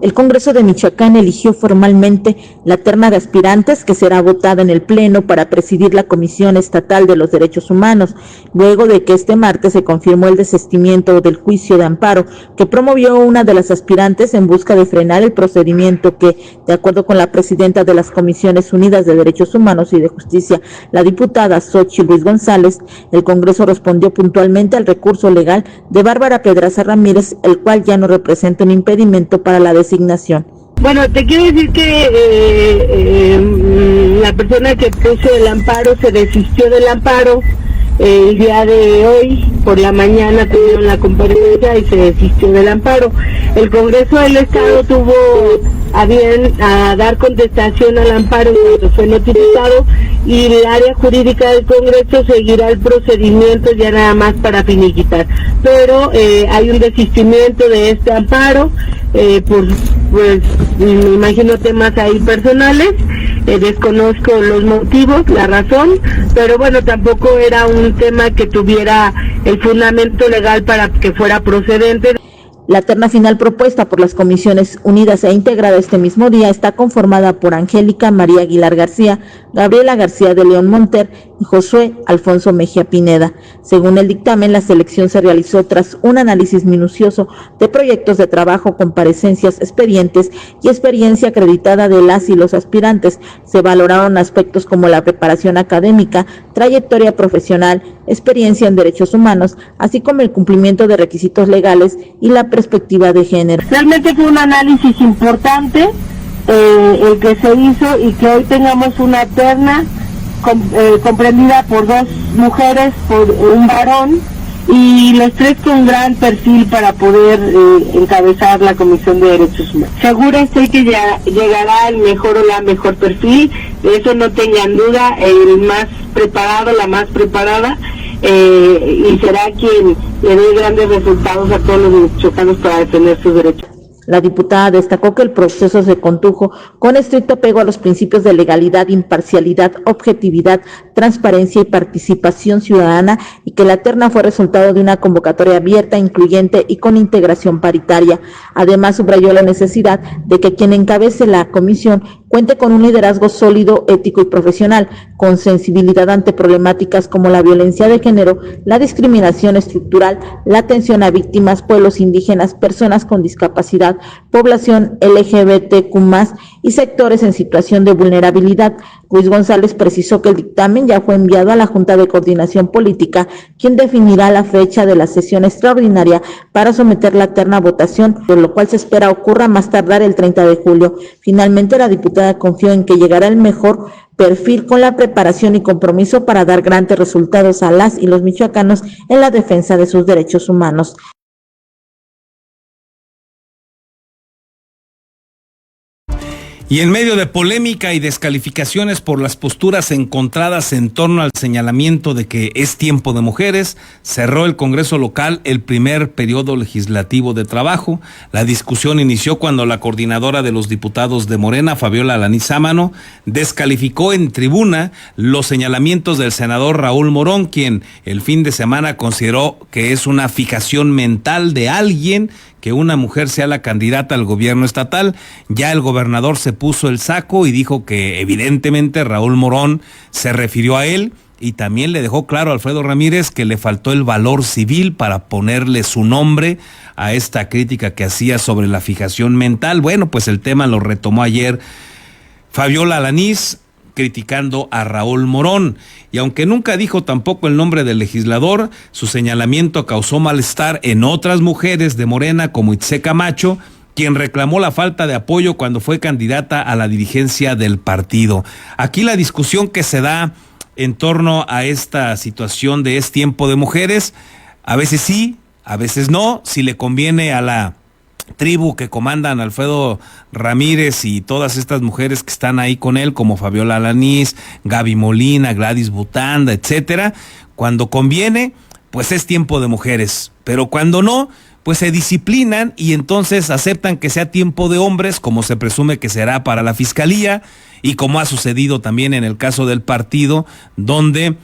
El Congreso de Michoacán eligió formalmente la terna de aspirantes que será votada en el Pleno para presidir la Comisión Estatal de los Derechos Humanos, luego de que este martes se confirmó el desistimiento del juicio de amparo que promovió una de las aspirantes en busca de frenar el procedimiento que, de acuerdo con la presidenta de las Comisiones Unidas de Derechos Humanos y de Justicia, la diputada Xochitl Ruiz González, el Congreso respondió puntualmente al recurso legal de Bárbara Pedraza Ramírez, el cual ya no representa un impedimento para la designación. Bueno, te quiero decir que la persona que puso el amparo se desistió del amparo. El día de hoy, por la mañana, tuvieron la comparecencia y se desistió del amparo. El Congreso del Estado tuvo a bien a dar contestación al amparo cuando fue notificado, y el área jurídica del Congreso seguirá el procedimiento ya nada más para finiquitar. Pero hay un desistimiento de este amparo por, pues, me imagino temas ahí personales. Desconozco los motivos, la razón, pero bueno, tampoco era un tema que tuviera el fundamento legal para que fuera procedente. La terna final propuesta por las comisiones unidas e integrada este mismo día está conformada por Angélica María Aguilar García, Gabriela García de León Monter y Josué Alfonso Mejía Pineda. Según el dictamen, la selección se realizó tras un análisis minucioso de proyectos de trabajo, comparecencias, expedientes y experiencia acreditada de las y los aspirantes. Se valoraron aspectos como la preparación académica, trayectoria profesional, experiencia en derechos humanos, así como el cumplimiento de requisitos legales y la perspectiva de género. Realmente fue un análisis importante el que se hizo, y que hoy tengamos una terna comprendida por 2 mujeres, por un varón, y los 3 con gran perfil para poder encabezar la Comisión de Derechos Humanos. Segura estoy que ya llegará el mejor o la mejor perfil, de eso no tengan duda, el más preparado, la más preparada, y será quien le dé grandes resultados a todos los michoacanos para defender sus derechos. La diputada destacó que el proceso se condujo con estricto apego a los principios de legalidad, imparcialidad, objetividad, transparencia y participación ciudadana, y que la terna fue resultado de una convocatoria abierta, incluyente y con integración paritaria. Además, subrayó la necesidad de que quien encabece la comisión cuente con un liderazgo sólido, ético y profesional, con sensibilidad ante problemáticas como la violencia de género, la discriminación estructural, la atención a víctimas, pueblos indígenas, personas con discapacidad, población LGBTQ+, y sectores en situación de vulnerabilidad. Ruiz González precisó que el dictamen ya fue enviado a la Junta de Coordinación Política, quien definirá la fecha de la sesión extraordinaria para someter la terna a votación, por lo cual se espera ocurra más tardar el 30 de julio. Finalmente, la diputada confió en que llegará el mejor perfil con la preparación y compromiso para dar grandes resultados a las y los michoacanos en la defensa de sus derechos humanos. Y en medio de polémica y descalificaciones por las posturas encontradas en torno al señalamiento de que es tiempo de mujeres, cerró el Congreso local el primer periodo legislativo de trabajo. La discusión inició cuando la coordinadora de los diputados de Morena, Fabiola Alanís Sámano, descalificó en tribuna los señalamientos del senador Raúl Morón, quien el fin de semana consideró que es una fijación mental de alguien que una mujer sea la candidata al gobierno estatal. Ya el gobernador se puso el saco y dijo que evidentemente Raúl Morón se refirió a él, y también le dejó claro a Alfredo Ramírez que le faltó el valor civil para ponerle su nombre a esta crítica que hacía sobre la fijación mental. Bueno, pues el tema lo retomó ayer Fabiola Alanís, criticando a Raúl Morón, y aunque nunca dijo tampoco el nombre del legislador, su señalamiento causó malestar en otras mujeres de Morena como Itze Camacho, quien reclamó la falta de apoyo cuando fue candidata a la dirigencia del partido. Aquí la discusión que se da en torno a esta situación de es tiempo de mujeres, a veces sí, a veces no, si le conviene a la tribu que comandan Alfredo Ramírez y todas estas mujeres que están ahí con él, como Fabiola Alanís, Gaby Molina, Gladys Butanda, etcétera. Cuando conviene, pues es tiempo de mujeres, pero cuando no, pues se disciplinan y entonces aceptan que sea tiempo de hombres, como se presume que será para la fiscalía y como ha sucedido también en el caso del partido, donde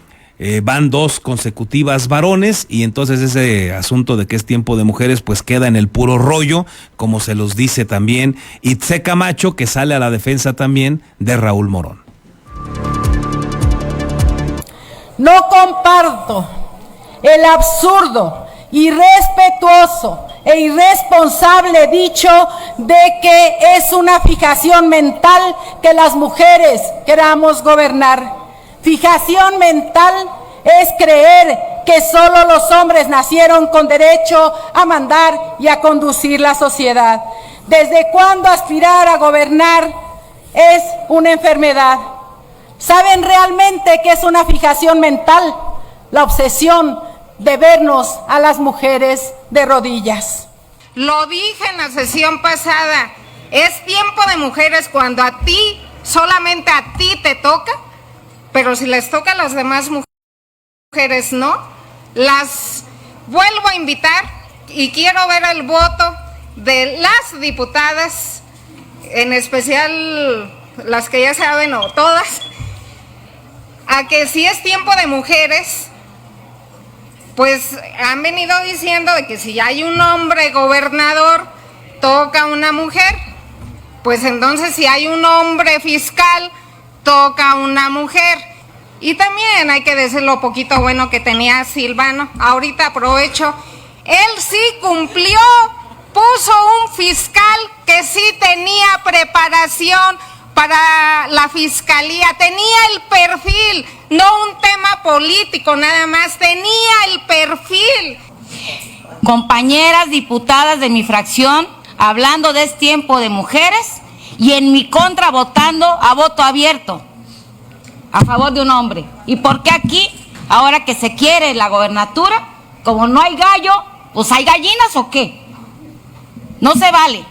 van 2 consecutivas varones, y entonces ese asunto de que es tiempo de mujeres pues queda en el puro rollo, como se los dice también Itze Camacho, que sale a la defensa también de Raúl Morón. No comparto el absurdo, irrespetuoso e irresponsable dicho de que es una fijación mental que las mujeres queramos gobernar. Fijación mental es creer que solo los hombres nacieron con derecho a mandar y a conducir la sociedad. ¿Desde cuándo aspirar a gobernar es una enfermedad? ¿Saben realmente qué es una fijación mental? La obsesión de vernos a las mujeres de rodillas. Lo dije en la sesión pasada, es tiempo de mujeres cuando a ti, solamente a ti te toca. Pero si les toca a las demás mujeres, no. Las vuelvo a invitar y quiero ver el voto de las diputadas, en especial las que ya saben o todas, a que si es tiempo de mujeres, pues han venido diciendo de que si hay un hombre gobernador, toca una mujer. Pues entonces si hay un hombre fiscal, toca una mujer. Y también hay que decir lo poquito bueno que tenía Silvano. Ahorita aprovecho. Él sí cumplió, puso un fiscal que sí tenía preparación para la fiscalía, tenía el perfil, no un tema político nada más, tenía el perfil. Compañeras diputadas de mi fracción, hablando de este tiempo de mujeres y en mi contra votando a voto abierto a favor de un hombre. ¿Y por qué aquí, ahora que se quiere la gobernatura, como no hay gallo, pues hay gallinas o qué? No se vale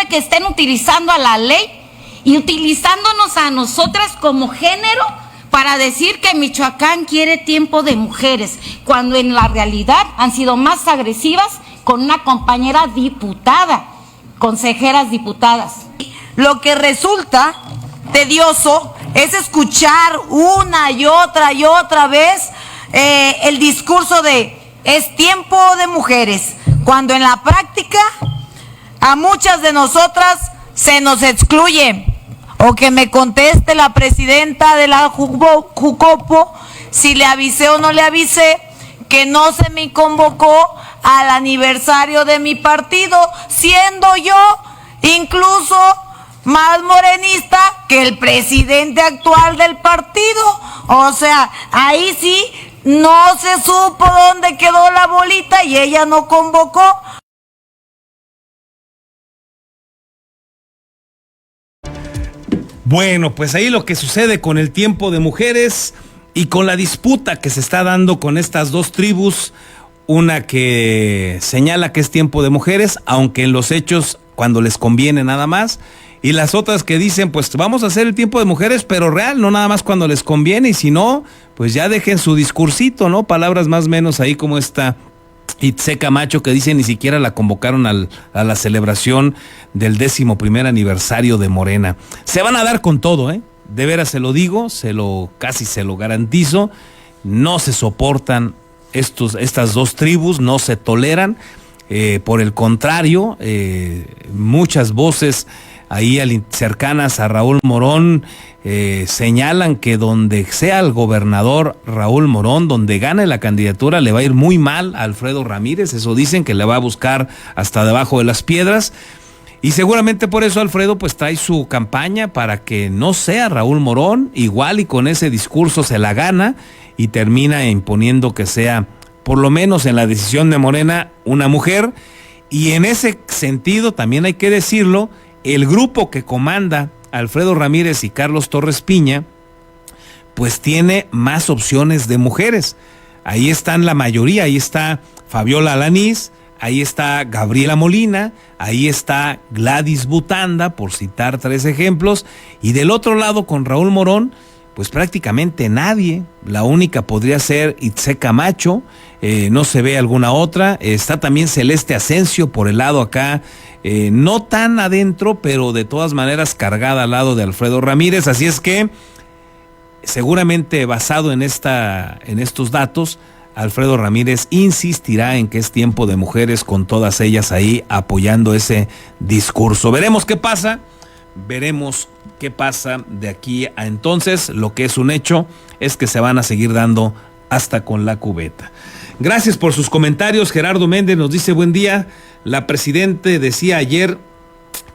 que estén utilizando a la ley y utilizándonos a nosotras como género para decir que Michoacán quiere tiempo de mujeres, cuando en la realidad han sido más agresivas con una compañera diputada, consejeras diputadas. Lo que resulta tedioso es escuchar una y otra vez el discurso de es tiempo de mujeres, cuando en la práctica a muchas de nosotras se nos excluye. O que me conteste la presidenta de la Jucopo si le avisé o no le avisé que no se me convocó al aniversario de mi partido, siendo yo incluso más morenista que el presidente actual del partido. O sea, ahí sí no se supo dónde quedó la bolita y ella no convocó. Bueno, pues ahí lo que sucede con el tiempo de mujeres y con la disputa que se está dando con estas dos tribus, una que señala que es tiempo de mujeres, aunque en los hechos cuando les conviene nada más, y las otras que dicen, pues vamos a hacer el tiempo de mujeres, pero real, no nada más cuando les conviene, y si no, pues ya dejen su discursito, ¿no? Palabras más o menos ahí como esta Itze Camacho, que dice ni siquiera la convocaron a la celebración del 11º aniversario de Morena. Se van a dar con todo, de veras se lo digo, casi se lo garantizo. No se soportan estas dos tribus, no se toleran. Por el contrario, muchas voces ahí cercanas a Raúl Morón señalan que donde sea el gobernador Raúl Morón, donde gane la candidatura, le va a ir muy mal a Alfredo Ramírez. Eso dicen, que le va a buscar hasta debajo de las piedras, y seguramente por eso Alfredo pues trae su campaña para que no sea Raúl Morón, igual y con ese discurso se la gana y termina imponiendo que sea, por lo menos en la decisión de Morena, una mujer. Y en ese sentido también hay que decirlo, el grupo que comanda Alfredo Ramírez y Carlos Torres Piña, pues tiene más opciones de mujeres. Ahí están la mayoría, ahí está Fabiola Alanís, ahí está Gabriela Molina, ahí está Gladys Butanda, por citar 3 ejemplos, y del otro lado con Raúl Morón, pues prácticamente nadie. La única podría ser Itze Camacho, no se ve alguna otra. Está también Celeste Asensio por el lado acá, no tan adentro, pero de todas maneras cargada al lado de Alfredo Ramírez. Así es que seguramente basado en estos datos, Alfredo Ramírez insistirá en que es tiempo de mujeres, con todas ellas ahí apoyando ese discurso. Veremos qué pasa de aquí a entonces. Lo que es un hecho es que se van a seguir dando hasta con la cubeta. Gracias por sus comentarios. Gerardo Méndez nos dice: buen día. La presidenta decía ayer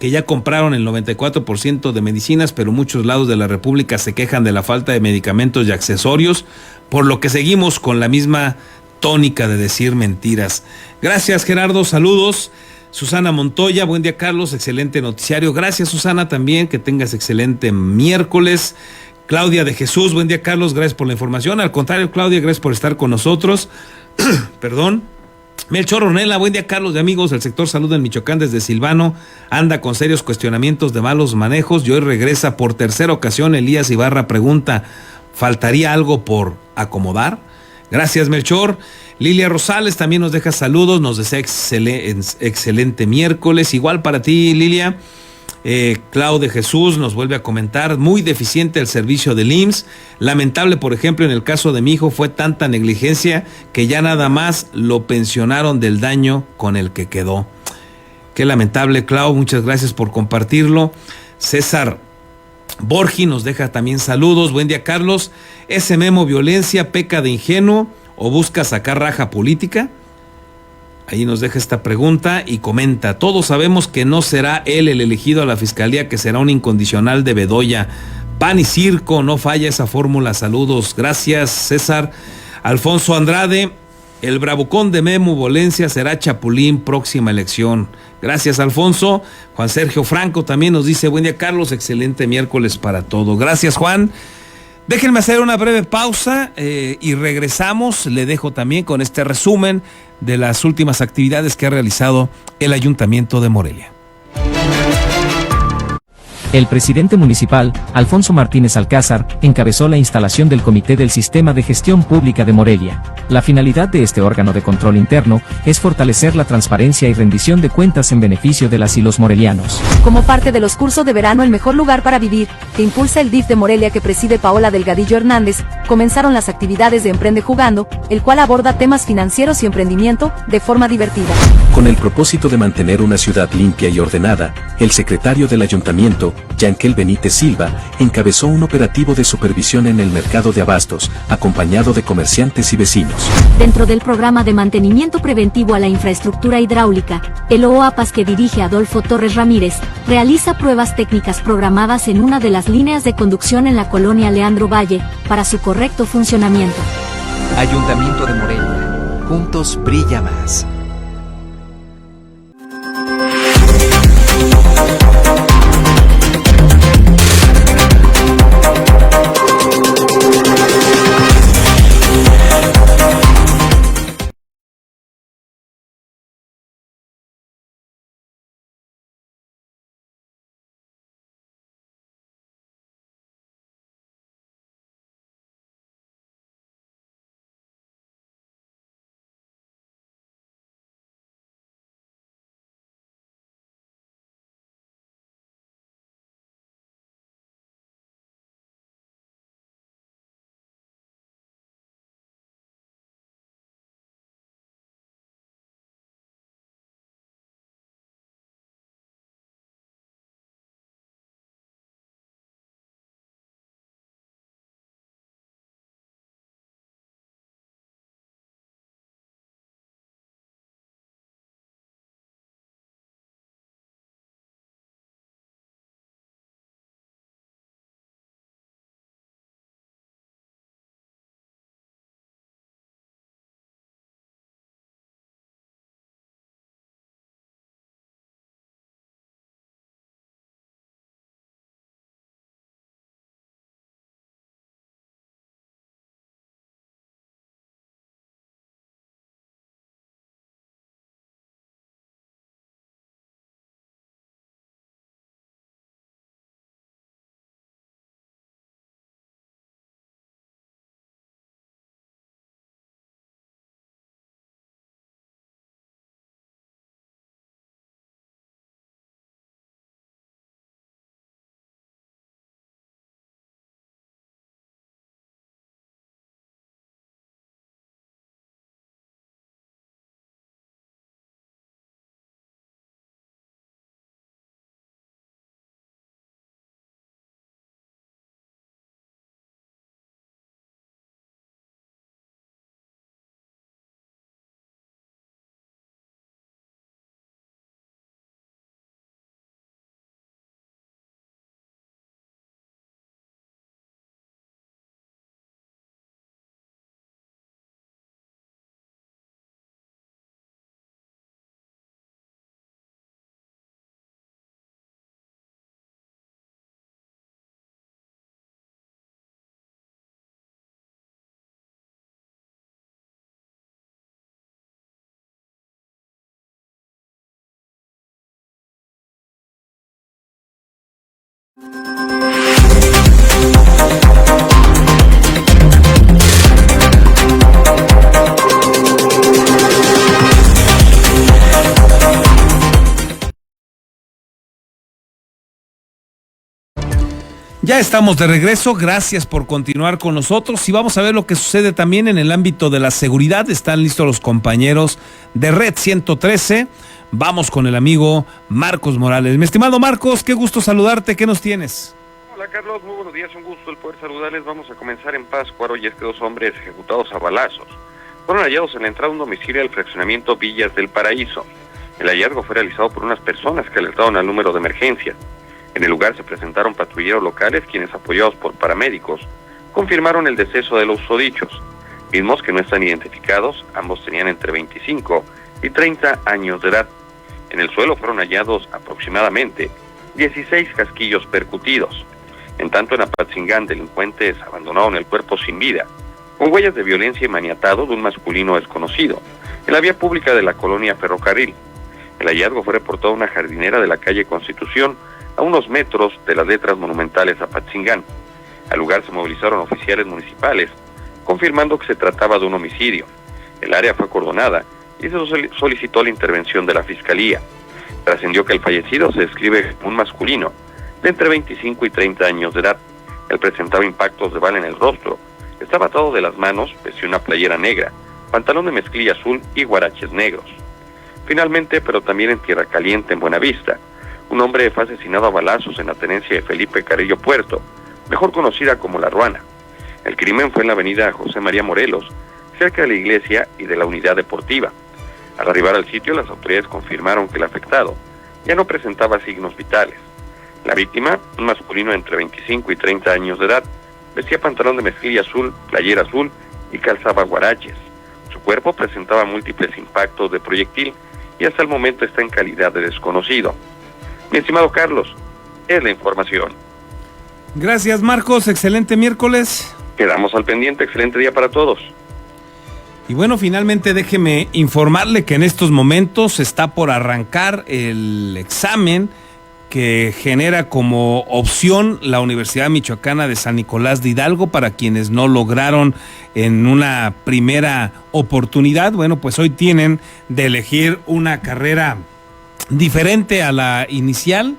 que ya compraron el 94% de medicinas, pero muchos lados de la República se quejan de la falta de medicamentos y accesorios, por lo que seguimos con la misma tónica de decir mentiras. Gracias, Gerardo, saludos. Susana Montoya, buen día, Carlos, excelente noticiario. Gracias, Susana, también, que tengas excelente miércoles. Claudia de Jesús, buen día, Carlos, gracias por la información. Al contrario, Claudia, gracias por estar con nosotros. Perdón. Melchor Ornella, buen día, Carlos, de amigos. El sector salud en Michoacán desde Silvano anda con serios cuestionamientos de malos manejos y hoy regresa por tercera ocasión. Elías Ibarra pregunta: ¿faltaría algo por acomodar? Gracias, Melchor. Lilia Rosales también nos deja saludos, nos desea excelente miércoles. Igual para ti, Lilia. Clau de Jesús nos vuelve a comentar, muy deficiente el servicio del IMSS. Lamentable, por ejemplo, en el caso de mi hijo fue tanta negligencia que ya nada más lo pensionaron del daño con el que quedó. Qué lamentable, Clau, muchas gracias por compartirlo. César Borgi nos deja también saludos. Buen día, Carlos. ¿Ese Memo Violencia peca de ingenuo o busca sacar raja política? Ahí nos deja esta pregunta y comenta: todos sabemos que no será él el elegido a la fiscalía, que será un incondicional de Bedoya. Pan y circo, no falla esa fórmula. Saludos. Gracias, César. Alfonso Andrade: el bravucón de Memo Violencia será Chapulín próxima elección. Gracias, Alfonso. Juan Sergio Franco también nos dice: buen día, Carlos, excelente miércoles para todo. Gracias, Juan. Déjenme hacer una breve pausa y regresamos. Le dejo también con este resumen de las últimas actividades que ha realizado el Ayuntamiento de Morelia. El presidente municipal, Alfonso Martínez Alcázar, encabezó la instalación del Comité del Sistema de Gestión Pública de Morelia. La finalidad de este órgano de control interno es fortalecer la transparencia y rendición de cuentas en beneficio de las y los morelianos. Como parte de los cursos de verano El Mejor Lugar para Vivir, que impulsa el DIF de Morelia que preside Paola Delgadillo Hernández, comenzaron las actividades de Emprende Jugando, el cual aborda temas financieros y emprendimiento de forma divertida. Con el propósito de mantener una ciudad limpia y ordenada, el secretario del ayuntamiento, Yankel Benítez Silva, encabezó un operativo de supervisión en el mercado de abastos, acompañado de comerciantes y vecinos. Dentro del programa de mantenimiento preventivo a la infraestructura hidráulica, el OAPAS que dirige Adolfo Torres Ramírez, realiza pruebas técnicas programadas en una de las líneas de conducción en la colonia Leandro Valle, para su correcto funcionamiento. Ayuntamiento de Morelia. Juntos brilla más. Ya estamos de regreso, gracias por continuar con nosotros y vamos a ver lo que sucede también en el ámbito de la seguridad. Están listos los compañeros de Red 113. Vamos con el amigo Marcos Morales. Mi estimado Marcos, qué gusto saludarte, ¿qué nos tienes? Hola Carlos, muy buenos días, un gusto el poder saludarles. Vamos a comenzar en Pátzcuaro y es que 2 hombres ejecutados a balazos fueron hallados en la entrada de un domicilio del fraccionamiento Villas del Paraíso. El hallazgo fue realizado por unas personas que alertaron al número de emergencia. En el lugar se presentaron patrulleros locales quienes, apoyados por paramédicos, confirmaron el deceso de los susodichos, mismos que no están identificados. Ambos tenían entre 25 y 30 años de edad. En el suelo fueron hallados aproximadamente 16 casquillos percutidos. En tanto, en Apatzingán, delincuentes abandonaron el cuerpo sin vida, con huellas de violencia y maniatado de un masculino desconocido, en la vía pública de la colonia Ferrocarril. El hallazgo fue reportado a una jardinera de la calle Constitución, a unos metros de las letras monumentales Apatzingán. Al lugar se movilizaron oficiales municipales, confirmando que se trataba de un homicidio. El área fue acordonada y se solicitó la intervención de la Fiscalía. Trascendió que el fallecido se describe como un masculino de entre 25 y 30 años de edad. Él presentaba impactos de bala en el rostro, estaba atado de las manos, vestía una playera negra, pantalón de mezclilla azul y guaraches negros. Finalmente, pero también en Tierra Caliente, en Buenavista, un hombre fue asesinado a balazos en la tenencia de Felipe Carrillo Puerto, mejor conocida como La Ruana. El crimen fue en la avenida José María Morelos, cerca de la iglesia y de la unidad deportiva. Al arribar al sitio, las autoridades confirmaron que el afectado ya no presentaba signos vitales. La víctima, un masculino entre 25 y 30 años de edad, vestía pantalón de mezclilla azul, playera azul y calzaba guaraches. Su cuerpo presentaba múltiples impactos de proyectil y hasta el momento está en calidad de desconocido. Mi estimado Carlos, es la información. Gracias Marcos, excelente miércoles. Quedamos al pendiente, excelente día para todos. Y bueno, finalmente déjeme informarle que en estos momentos está por arrancar el examen que genera como opción la Universidad Michoacana de San Nicolás de Hidalgo para quienes no lograron en una primera oportunidad. Bueno, pues hoy tienen de elegir una carrera diferente a la inicial,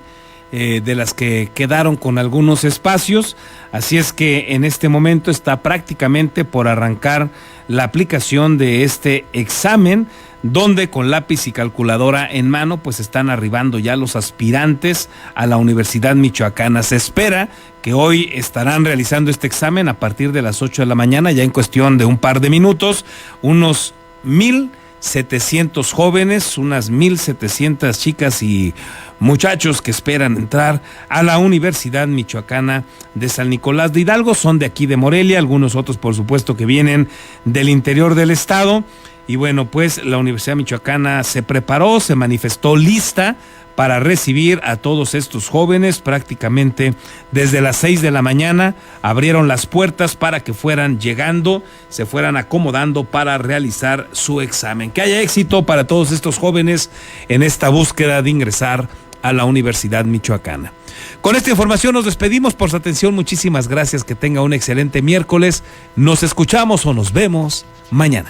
de las que quedaron con algunos espacios, así es que en este momento está prácticamente por arrancar la aplicación de este examen, donde con lápiz y calculadora en mano pues están arribando ya los aspirantes a la Universidad Michoacana. Se espera que hoy estarán realizando este examen a partir de las 8 de la mañana, ya en cuestión de un par de minutos, unos 1,700 jóvenes, unas 1,700 chicas y muchachos que esperan entrar a la Universidad Michoacana de San Nicolás de Hidalgo. Son de aquí de Morelia, algunos otros por supuesto que vienen del interior del estado. Y bueno, pues la Universidad Michoacana se preparó, se manifestó lista para recibir a todos estos jóvenes. Prácticamente desde las 6 de la mañana abrieron las puertas para que fueran llegando, se fueran acomodando para realizar su examen. Que haya éxito para todos estos jóvenes en esta búsqueda de ingresar a la Universidad Michoacana. Con esta información nos despedimos. Por su atención, muchísimas gracias, que tenga un excelente miércoles. Nos escuchamos o nos vemos mañana.